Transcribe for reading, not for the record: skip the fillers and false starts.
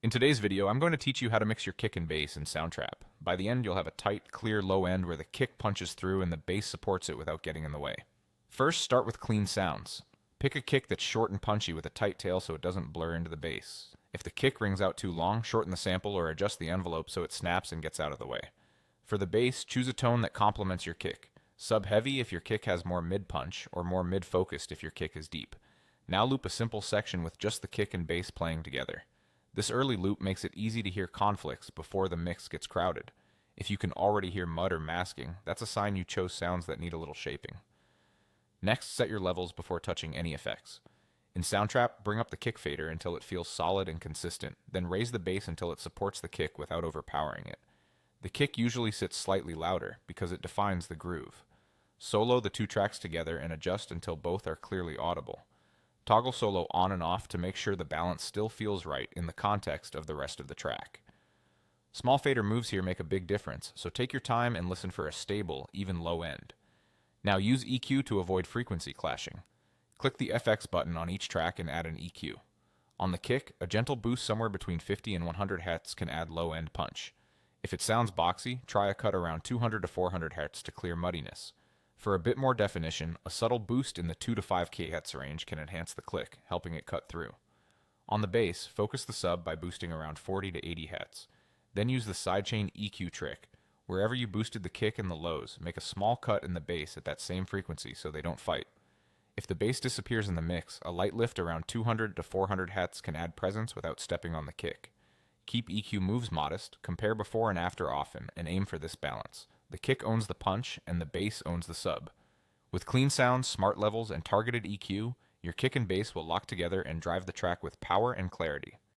In today's video, I'm going to teach you how to mix your kick and bass in Soundtrap. By the end, you'll have a tight, clear low end where the kick punches through and the bass supports it without getting in the way. First, start with clean sounds. Pick a kick that's short and punchy with a tight tail so it doesn't blur into the bass. If the kick rings out too long, shorten the sample or adjust the envelope so it snaps and gets out of the way. For the bass, choose a tone that complements your kick. Sub-heavy if your kick has more mid-punch, or more mid-focused if your kick is deep. Now loop a simple section with just the kick and bass playing together. This early loop makes it easy to hear conflicts before the mix gets crowded. If you can already hear mud or masking, that's a sign you chose sounds that need a little shaping. Next, set your levels before touching any effects. In Soundtrap, bring up the kick fader until it feels solid and consistent, then raise the bass until it supports the kick without overpowering it. The kick usually sits slightly louder because it defines the groove. Solo the two tracks together and adjust until both are clearly audible. Toggle solo on and off to make sure the balance still feels right in the context of the rest of the track. Small fader moves here make a big difference, so take your time and listen for a stable, even low end. Now use EQ to avoid frequency clashing. Click the FX button on each track and add an EQ. On the kick, a gentle boost somewhere between 50 and 100 Hz can add low end punch. If it sounds boxy, try a cut around 200 to 400 Hz to clear muddiness. For a bit more definition, a subtle boost in the 2 to 5 kHz range can enhance the click, helping it cut through. On the bass, focus the sub by boosting around 40 to 80 Hz. Then use the sidechain EQ trick. Wherever you boosted the kick and the lows, make a small cut in the bass at that same frequency so they don't fight. If the bass disappears in the mix, a light lift around 200 to 400 Hz can add presence without stepping on the kick. Keep EQ moves modest, compare before and after often, and aim for this balance. The kick owns the punch, and the bass owns the sub. With clean sounds, smart levels, and targeted EQ, your kick and bass will lock together and drive the track with power and clarity.